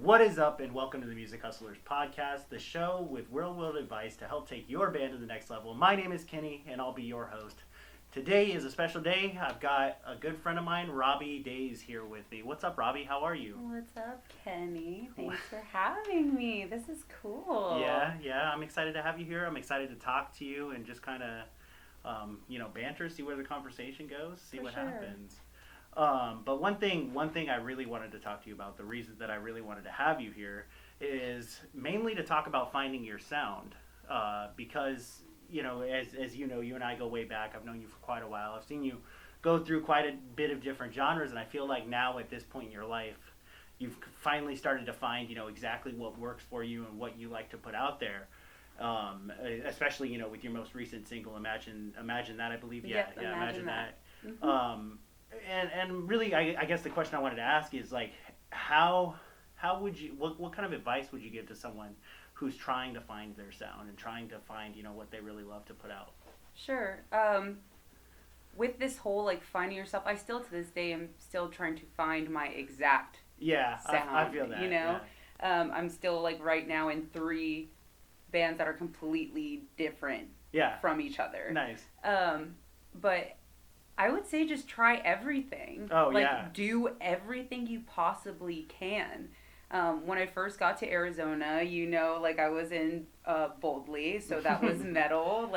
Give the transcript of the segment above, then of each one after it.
What is up, and welcome to the Music Hustlers podcast, the show with real-world advice to help take your band to the next level. My name is Kenny, and I'll be your host. Today is a special day. I've got a good friend of mine, Robbie Daze, here with me. What's up, Robbie? How are you? What's up, Kenny? Thanks for having me. This is cool. Yeah. I'm excited to have you here. I'm excited to talk to you and just kind of, banter, see where the conversation goes, see what happens. But one thing I really wanted to talk to you about, the reason that I really wanted to have you here, is mainly to talk about finding your sound. Because, as you know, you and I go way back. I've known you for quite a while. I've seen you go through quite a bit of different genres, and I feel like now at this point in your life, you've finally started to find, exactly what works for you and what you like to put out there. Especially, with your most recent single, Imagine That, I believe. Imagine That. Mm-hmm. And really, I guess the question I wanted to ask is, like, how would you, what kind of advice would you give to someone who's trying to find their sound and trying to find, what they really love to put out? Sure. With this whole, finding yourself, I still, to this day, am still trying to find my exact sound. I feel that, Yeah. I'm still, right now in 3 bands that are completely different from each other. Nice. But I would say just try everything. Do everything you possibly can. When I first got to Arizona, I was in Boldly, so that was metal,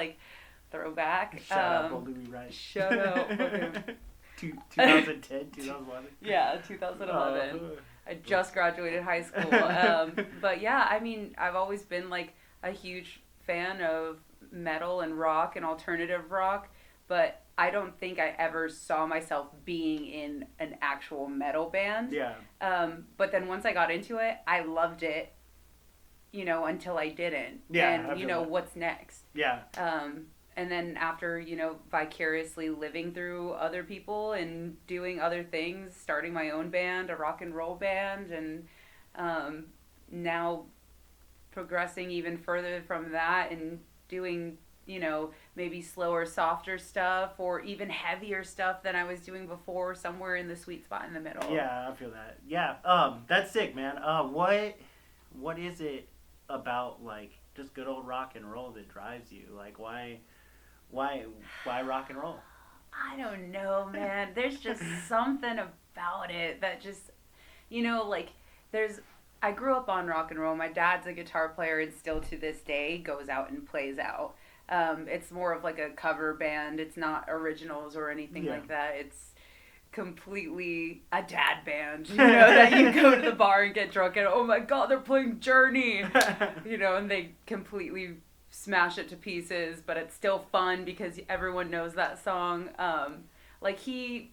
throwback. Shout out Boldly, we Rise. Shout out. 2010, 2011. Yeah, 2011. I just graduated high school. But yeah, I've always been a huge fan of metal and rock and alternative rock, but I don't think I ever saw myself being in an actual metal band. Yeah. But then once I got into it, I loved it, until I didn't. Yeah. And, what's next? Yeah. And then after, vicariously living through other people and doing other things, starting my own band, a rock and roll band, and now progressing even further from that and doing maybe slower, softer stuff or even heavier stuff than I was doing before, somewhere in the sweet spot in the middle. Yeah, I feel that. Yeah, that's sick, man. What is it about, just good old rock and roll that drives you? Why rock and roll? I don't know, man. There's just something about it that just, I grew up on rock and roll. My dad's a guitar player and still to this day goes out and plays out. It's more of a cover band. It's not originals or anything like that. It's completely a dad band, that you go to the bar and get drunk and, oh my God, they're playing Journey, and they completely smash it to pieces, but it's still fun because everyone knows that song. He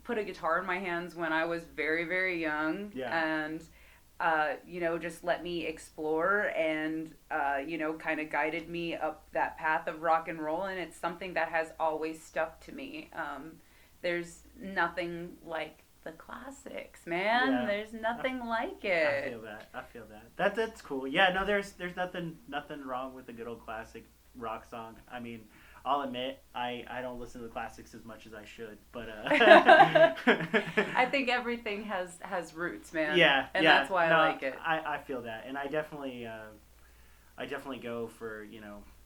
put a guitar in my hands when I was very, very young, and just let me explore and, kind of guided me up that path of rock and roll. And it's something that has always stuck to me. There's nothing like the classics, man. Yeah. There's nothing like it. I feel that. That's cool. Yeah, no, there's nothing wrong with a good old classic rock song. I'll admit, I don't listen to the classics as much as I should, but I think everything has roots, man. Yeah, and that's why I like it. I feel that, and I definitely go for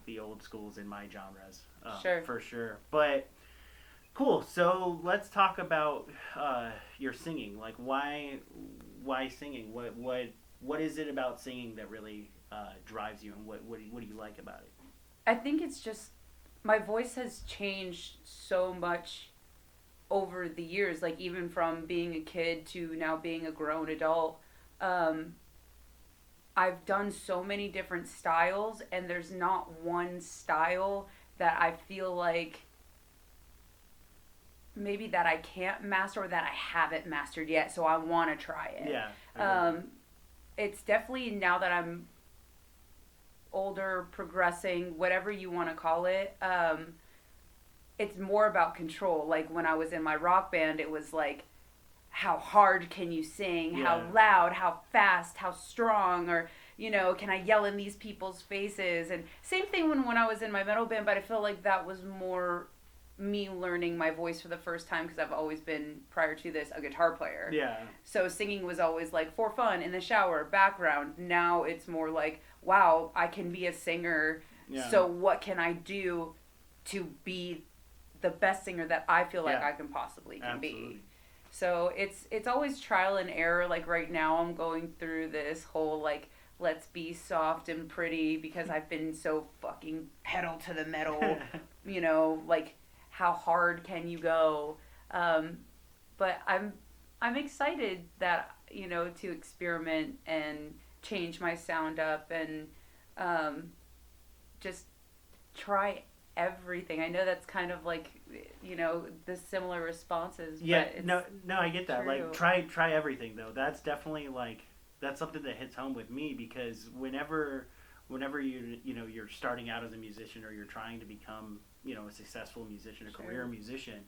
the old schools in my genres, sure, for sure. But cool. So let's talk about your singing. Why singing? What is it about singing that really drives you, and what do you like about it? I think it's just, my voice has changed so much over the years, even from being a kid to now being a grown adult. I've done so many different styles, and there's not one style that I feel like maybe that I can't master or that I haven't mastered yet, so I want to try it. Yeah. It's definitely, now that I'm older, progressing, whatever you want to call it, it's more about control. When I was in my rock band, it was how hard can you sing, how loud, how fast, how strong, or can I yell in these people's faces? And same thing when I was in my metal band, but I feel like that was more me learning my voice for the first time, because I've always been, prior to this, a guitar player. Yeah. So singing was always like for fun, in the shower, background. Now it's more like, wow, I can be a singer. Yeah. So what can I do to be the best singer that I feel like I can possibly be? So it's always trial and error. Like right now I'm going through this whole like, let's be soft and pretty, because I've been so fucking pedal to the metal, you know, like how hard can you go? But I'm excited that, you know, to experiment and change my sound up and just try everything. I know that's kind of like, you know, the similar responses. Yeah, but it's no, I get that. true. Like, try everything though. That's definitely like, that's something that hits home with me, because whenever you're starting out as a musician, or you're trying to become, you know, a successful musician, a career musician,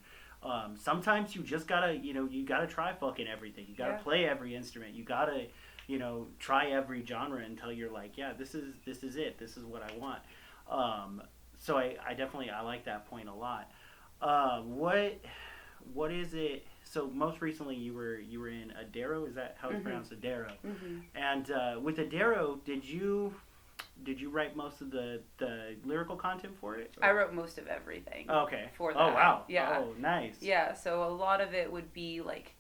sometimes you just gotta, you gotta try fucking everything. You gotta play every instrument. You gotta, try every genre until you're like, yeah, this is it. This is what I want. So I definitely, I like that point a lot. What is it? So most recently you were in Adaro. Is that how it's pronounced? Adaro. Mm-hmm. And with Adaro, did you write most of the lyrical content for it? Or? I wrote most of everything. Okay. For that. Oh wow. Yeah. Oh nice. Yeah. So a lot of it would be like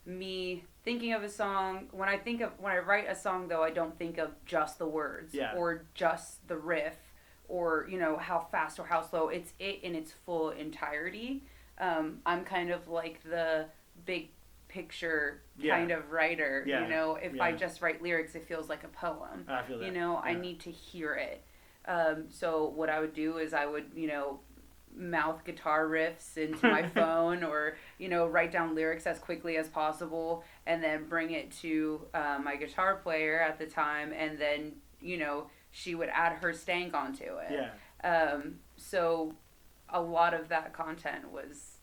me thinking of a song. When I write a song, though, I don't think of just the words or just the riff, or, you know, how fast or how slow. It's it in its full entirety. I'm kind of like the big picture kind of writer. You know, if I just write lyrics, it feels like a poem. I feel that. You know, I need to hear it. So what I would do is I would, you know, mouth guitar riffs into my phone, or, you know, write down lyrics as quickly as possible, and then bring it to my guitar player at the time, and then, you know, she would add her stank onto it. Yeah. So a lot of that content was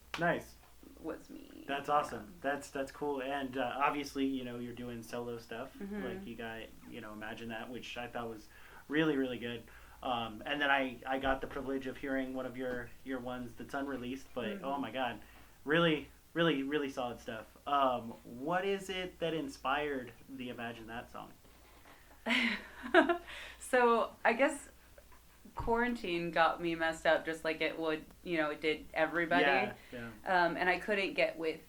me. That's awesome. That's cool. And obviously, you know, you're doing solo stuff. Mm-hmm. Like you got, you know, Imagine That, which I thought was really, really good. And then I got the privilege of hearing one of your ones that's unreleased, but oh my God, really, really, really solid stuff. What is it that inspired the Imagine That song? So I guess quarantine got me messed up, just like it would, you know, it did everybody. And I couldn't get with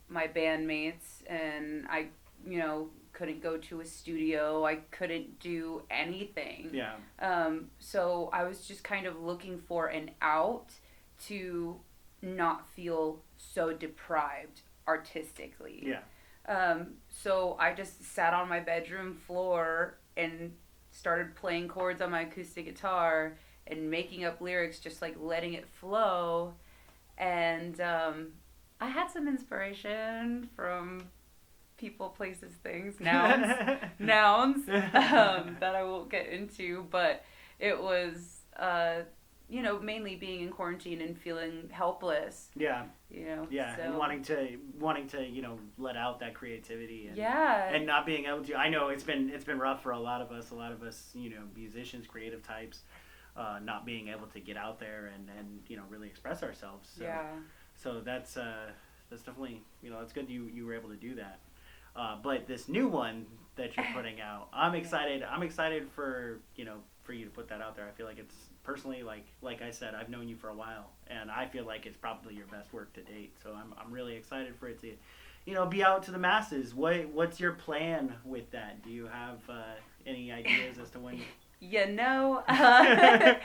my bandmates, and I, you know, couldn't go to a studio. I couldn't do anything. So I was just kind of looking for an out to not feel so deprived artistically. So I just sat on my bedroom floor and started playing chords on my acoustic guitar and making up lyrics, just like letting it flow. And I had some inspiration from people, places, things, nouns that I won't get into, but it was you know, mainly being in quarantine and feeling helpless. You know. So. And wanting to, you know, let out that creativity and and not being able to. I know it's been rough for a lot of us, you know, musicians, creative types, not being able to get out there and you know, really express ourselves. So, so that's definitely, you know, it's good you were able to do that. But this new one that you're putting out, I'm excited. I'm excited for, you know, for you to put that out there. I feel like it's personally, like I said, I've known you for a while, and I feel like it's probably your best work to date. So I'm really excited for it to, you know, be out to the masses. What's your plan with that? Do you have any ideas as to when? You know, I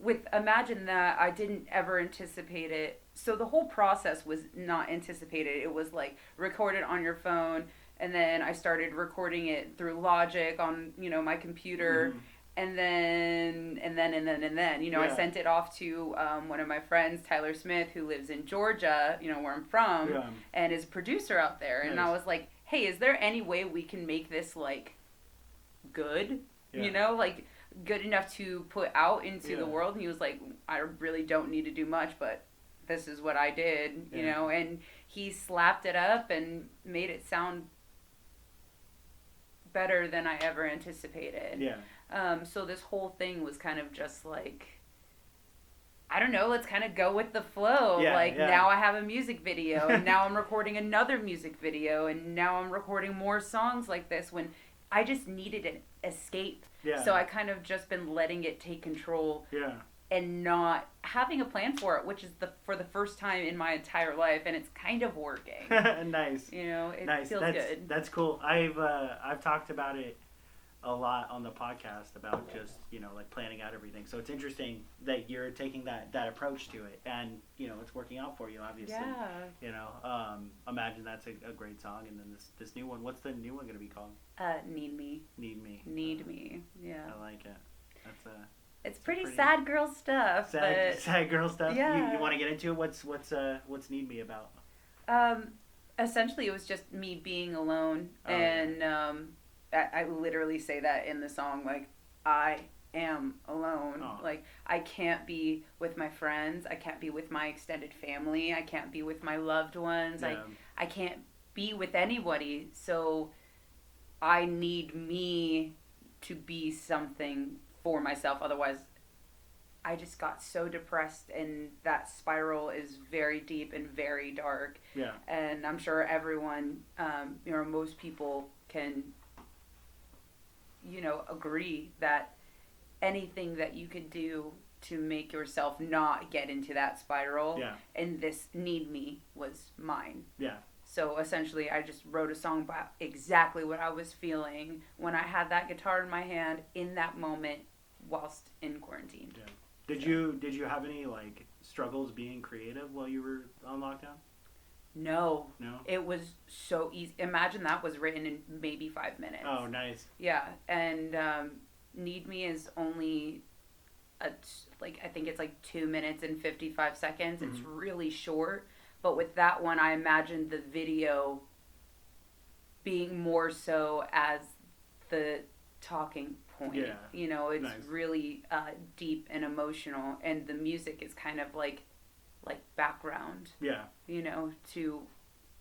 with Imagine That, I didn't ever anticipate it. So the whole process was not anticipated. It was like recorded on your phone, and then I started recording it through Logic on, you know, my computer. And then, you know, I sent it off to one of my friends, Tyler Smith, who lives in Georgia, you know, where I'm from, and is a producer out there. And I was like, hey, is there any way we can make this, like, good? You know, like, good enough to put out into the world? And he was like, I really don't need to do much, but this is what I did, you know? And he slapped it up and made it sound better than I ever anticipated. So this whole thing was kind of just like I don't know, let's kind of go with the flow. Now I have a music video, and now I'm recording another music video, and now I'm recording more songs like this, when I just needed an escape. Yeah. So I kind of just been letting it take control. Yeah. And not having a plan for it, which is for the first time in my entire life, and it's kind of working. Nice. It feels good. That's cool. I've talked about it a lot on the podcast about just like planning out everything. So it's interesting that you're taking that approach to it, and it's working out for you, obviously. Yeah. Imagine that's a great song, and then this new one. What's the new one gonna be called? Need Me. Need Me. Need Me. Yeah. I like it. That's It's pretty sad girl stuff. Sad girl stuff. Yeah. You want to get into it? What's Need Me about? Essentially, it was just me being alone, and I literally say that in the song. Like, I am alone. Oh. Like, I can't be with my friends. I can't be with my extended family. I can't be with my loved ones. Yeah. I can't be with anybody. So, I need me to be something for myself. Otherwise, I just got so depressed, and that spiral is very deep and very dark. Yeah. And I'm sure everyone, most people can, agree that anything that you could do to make yourself not get into that spiral. Yeah. And this Need Me was mine. Yeah. So essentially, I just wrote a song about exactly what I was feeling when I had that guitar in my hand in that moment whilst in quarantine. Yeah. Did you have any like struggles being creative while you were on lockdown? No. No? It was so easy. Imagine that was written in maybe 5 minutes. Oh, nice. Yeah, and Need Me is only I think it's like 2 minutes and 55 seconds. Mm-hmm. It's really short. But with that one, I imagined the video being more so as the talking point. Yeah. It's nice. really deep and emotional, and the music is kind of like background. Yeah.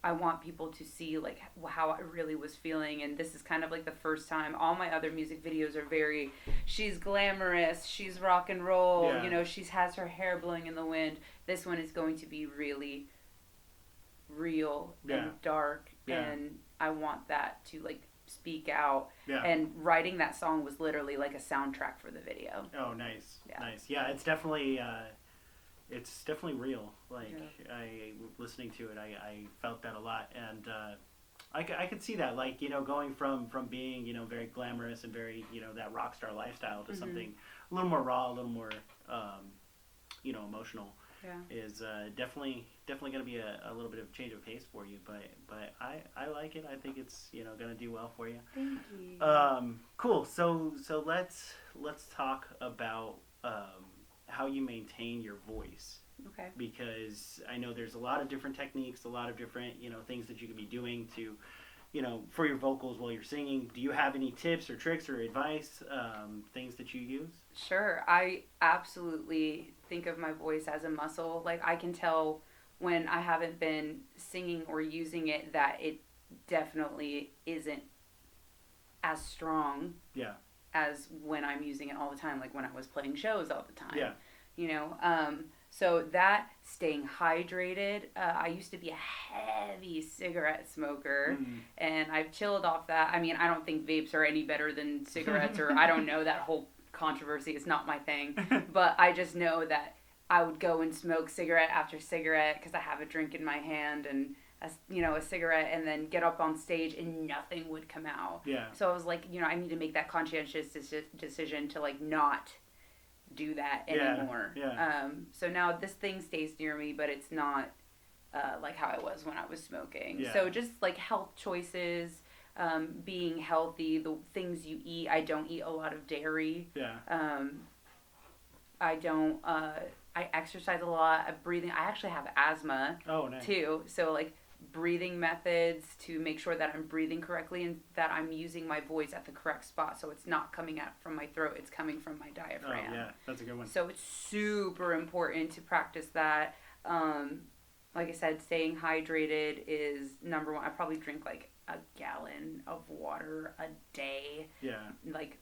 I want people to see like how I really was feeling, and this is kind of like the first time. All my other music videos are very, she's glamorous, she's rock and roll, Yeah. She has her hair blowing in the wind. This one is going to be really real and dark, and I want that to like speak out. Yeah. And writing that song was literally like a soundtrack for the video. Oh, nice. Yeah. Nice. Yeah, it's definitely real. Like, I listening to it, I felt that a lot, and I could see that, like, going from being, very glamorous and very, that rock star lifestyle to Mm-hmm. something a little more raw, a little more emotional. Yeah. Is definitely going to be a little bit of change of pace for you, but I like it. I think it's going to do well for you. Thank you. Cool. So let's talk about how you maintain your voice. Okay. Because I know there's a lot of different techniques, a lot of different things that you can be doing to for your vocals while you're singing. Do you have any tips or tricks or advice, things that you use? Sure. I absolutely think of my voice as a muscle. Like, I can tell when I haven't been singing or using it that it definitely isn't as strong as when I'm using it all the time, like when I was playing shows all the time. Yeah. So that, staying hydrated, I used to be a heavy cigarette smoker, and I've chilled off that. I mean, I don't think vapes are any better than cigarettes, or I don't know, that whole controversy is not my thing, but I just know that I would go and smoke cigarette after cigarette because I have a drink in my hand and a cigarette, and then get up on stage and nothing would come out. Yeah. So I was like, I need to make that conscientious decision to like not do that anymore. Yeah. So now this thing stays near me, but it's not like how it was when I was smoking. Yeah. So just like health choices, being healthy, the things you eat. I don't eat a lot of dairy. Yeah. I don't. I exercise a lot. Breathing. I actually have asthma. Oh, nice. Too. So like breathing methods to make sure that I'm breathing correctly and that I'm using my voice at the correct spot, so it's not coming out from my throat, it's coming from my diaphragm. Oh, yeah, that's a good one. So it's super important to practice that. Like I said, staying hydrated is number one. I probably drink like a gallon of water a day. Yeah. Like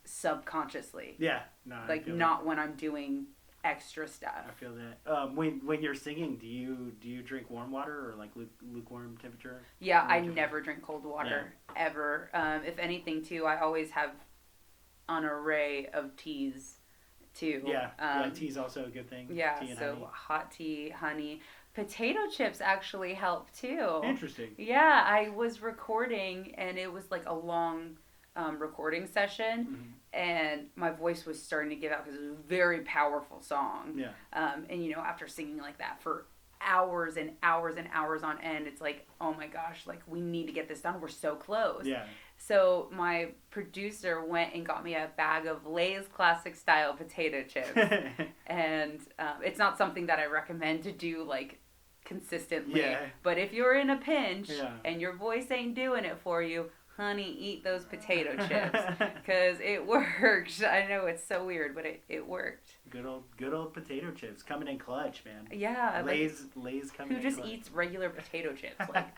subconsciously. Yeah. No, like not when I'm doing extra stuff. I feel that. When you're singing, do you drink warm water or like lukewarm temperature? Yeah, I never drink cold water ever. If anything, too, I always have an array of teas, too. Yeah, tea's also a good thing. Yeah, tea and so honey. hot tea, honey. Potato chips actually help, too. Interesting. Yeah, I was recording, and it was like a long recording session, and my voice was starting to give out because it was a very powerful song. Yeah. And, after singing like that for hours and hours and hours on end, it's like, oh my gosh, like, we need to get this done. We're so close. Yeah. So my producer went and got me a bag of Lay's classic style potato chips. And it's not something that I recommend to do, like, consistently. Yeah. But if you're in a pinch and your voice ain't doing it for you, honey, eat those potato chips. Because it works. I know it's so weird, but it worked. Good old potato chips coming in clutch, man. Yeah. Lay's coming in clutch. Who just eats regular potato chips? Like,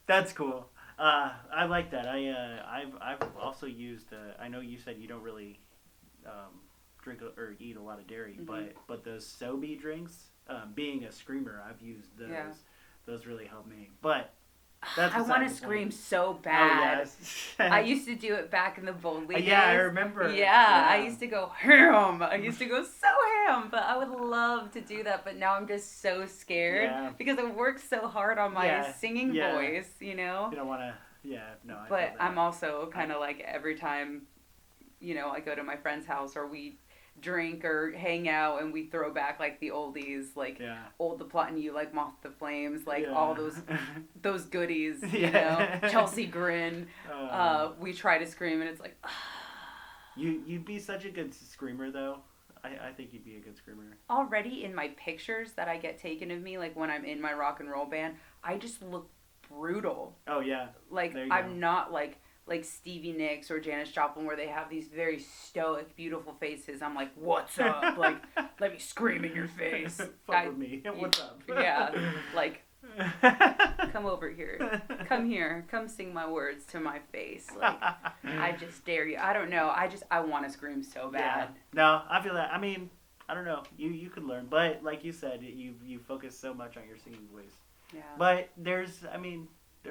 that's cool. I like that. I've also used. I know you said you don't really drink or eat a lot of dairy, but those Sobe drinks. Being a screamer, I've used those. Yeah. Those really help me. But I want to scream so bad. Oh, yes. I used to do it back in the Boldly days. Yeah, I remember. Yeah, I used to go ham. I used to go so ham, but I would love to do that. But now I'm just so scared because I work so hard on my singing voice, You don't want to, no. But I'm also kind of like every time, I go to my friend's house or we drink or hang out and we throw back like the oldies, like Old the Plot and You, like Moth the Flames, like all those goodies, Chelsea Grin. We try to scream and it's like you'd be such a good screamer though. I think you'd be a good screamer. Already in my pictures that I get taken of me, like when I'm in my rock and roll band, I just look brutal. Oh yeah. Like I'm not like Stevie Nicks or Janis Joplin where they have these very stoic, beautiful faces. I'm like, what's up? Like, let me scream in your face. Fuck with me. What's up? Yeah. Like, come over here. Come here. Come sing my words to my face. Like, I just dare you. I don't know. I want to scream so bad. Yeah. No, I feel that. I mean, I don't know. You could learn. But like you said, you focus so much on your singing voice. Yeah. But there's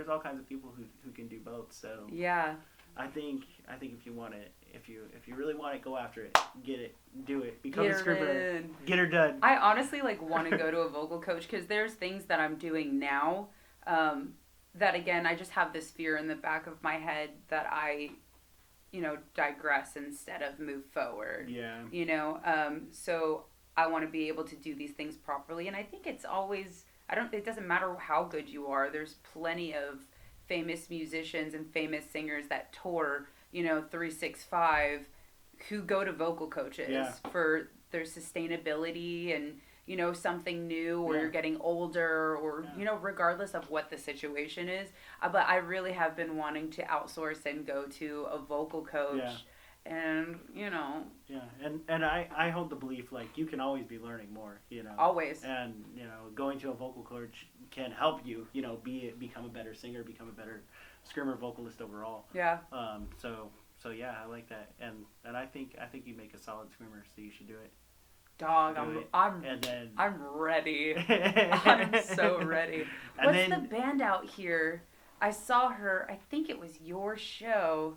all kinds of people who can do both. So yeah, I think if you want it, if you really want it, go after it, get it, do it, become a screamer, get her done. I honestly want to go to a vocal coach because there's things that I'm doing now that again I just have this fear in the back of my head that I digress instead of move forward. Yeah. So I want to be able to do these things properly, and I think it's always. It doesn't matter how good you are. There's plenty of famous musicians and famous singers that tour, 365, who go to vocal coaches for their sustainability and, something new or you're getting older or, regardless of what the situation is. But I really have been wanting to outsource and go to a vocal coach. Yeah. And, Yeah, and I hold the belief, like, you can always be learning more, Always. And, going to a vocal coach can help you, become a better singer, become a better screamer, vocalist overall. Yeah. So yeah, I like that. And I think you make a solid screamer, so you should do it. Dog, I'm ready. I'm so ready. What's the band out here? I saw her, I think it was your show.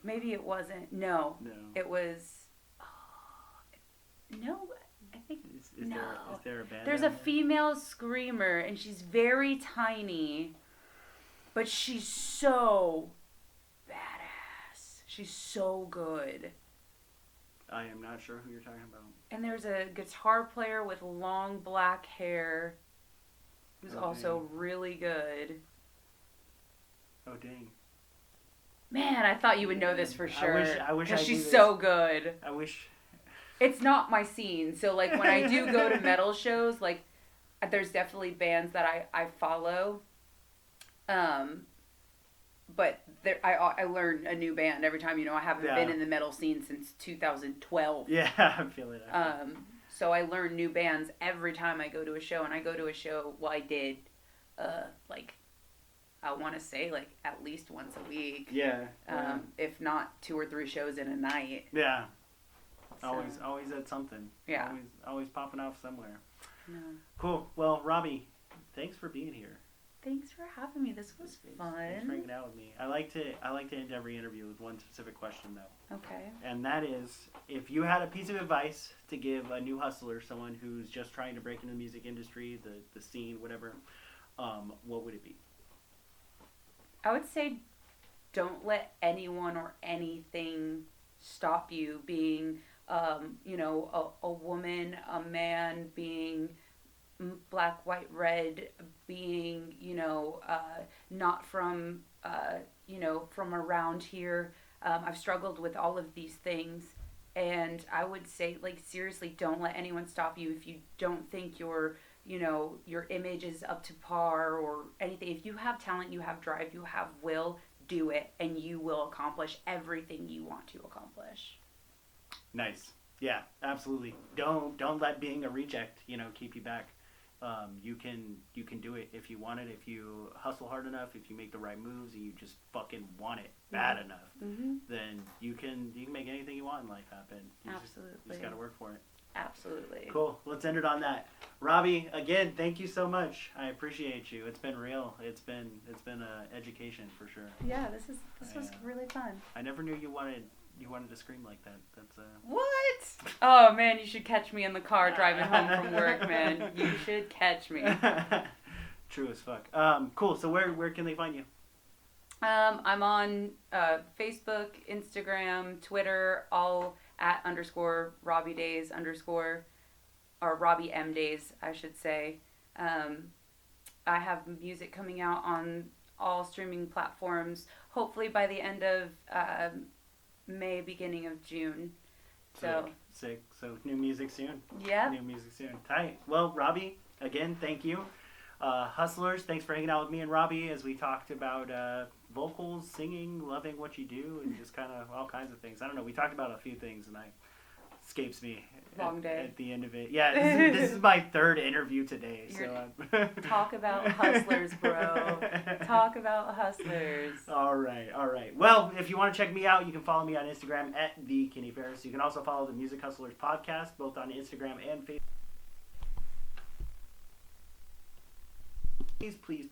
Maybe it wasn't. No. It was. No, I think. Is there a band? There's a female screamer, and she's very tiny, but she's so badass. She's so good. I am not sure who you're talking about. And there's a guitar player with long black hair who's also really good. Oh, dang. Man, I thought you would know this for sure. I wish because she's so good. I wish. It's not my scene, so like when I do go to metal shows, like there's definitely bands that I follow. But I learn a new band every time. I haven't been in the metal scene since 2012. Yeah, I feel it. So I learn new bands every time I go to a show, and I go to a show. Well, I did, I want to say at least once a week. Yeah. If not 2 or 3 shows in a night. Yeah. So. Always at something. Yeah. Always popping off somewhere. No. Cool. Well, Robbie, thanks for being here. Thanks for having me. This was fun. Thanks for hanging out with me. I like to end every interview with one specific question though. Okay. And that is, if you had a piece of advice to give a new hustler, someone who's just trying to break into the music industry, the scene, whatever, what would it be? I would say don't let anyone or anything stop you being, a woman, a man, being black, white, red, being, not from, from around here. I've struggled with all of these things. And I would say, seriously, don't let anyone stop you if you don't think your image is up to par or anything. If you have talent, you have drive, you have will, do it, and you will accomplish everything you want to accomplish. Nice. Yeah, absolutely. Don't let being a reject, keep you back. You can do it if you want it, if you hustle hard enough, if you make the right moves, and you just fucking want it bad enough, then you can make anything you want in life happen. You just gotta work for it. Absolutely. Cool. Let's end it on that. Robbie, again, thank you so much. I appreciate you. It's been real. It's been a education for sure. Yeah, this was really fun. I never knew you wanted to scream like that. That's What? Oh man, you should catch me in the car driving home from work, man. You should catch me. True as fuck. Cool. So where can they find you? I'm on Facebook, Instagram, Twitter, all at _Robbie Daze _ or Robbie M Daze, I should say. I have music coming out on all streaming platforms, hopefully by the end of May, beginning of June. So sick. So new music soon. Yeah. New music soon. Tight. Well, Robbie, again, thank you. Hustlers, thanks for hanging out with me and Robbie as we talked about vocals, singing, loving what you do, and just kind of all kinds of things. I don't know. We talked about a few things, and escapes me. Long day. At the end of it. Yeah, this is my third interview today. Talk about hustlers, bro. Talk about hustlers. All right. Well, if you want to check me out, you can follow me on Instagram at @TheKennyFerris. You can also follow the Music Hustlers podcast, both on Instagram and Facebook.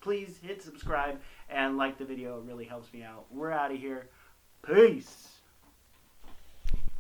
Please hit subscribe and like the video. It really helps me out. We're out of here. Peace.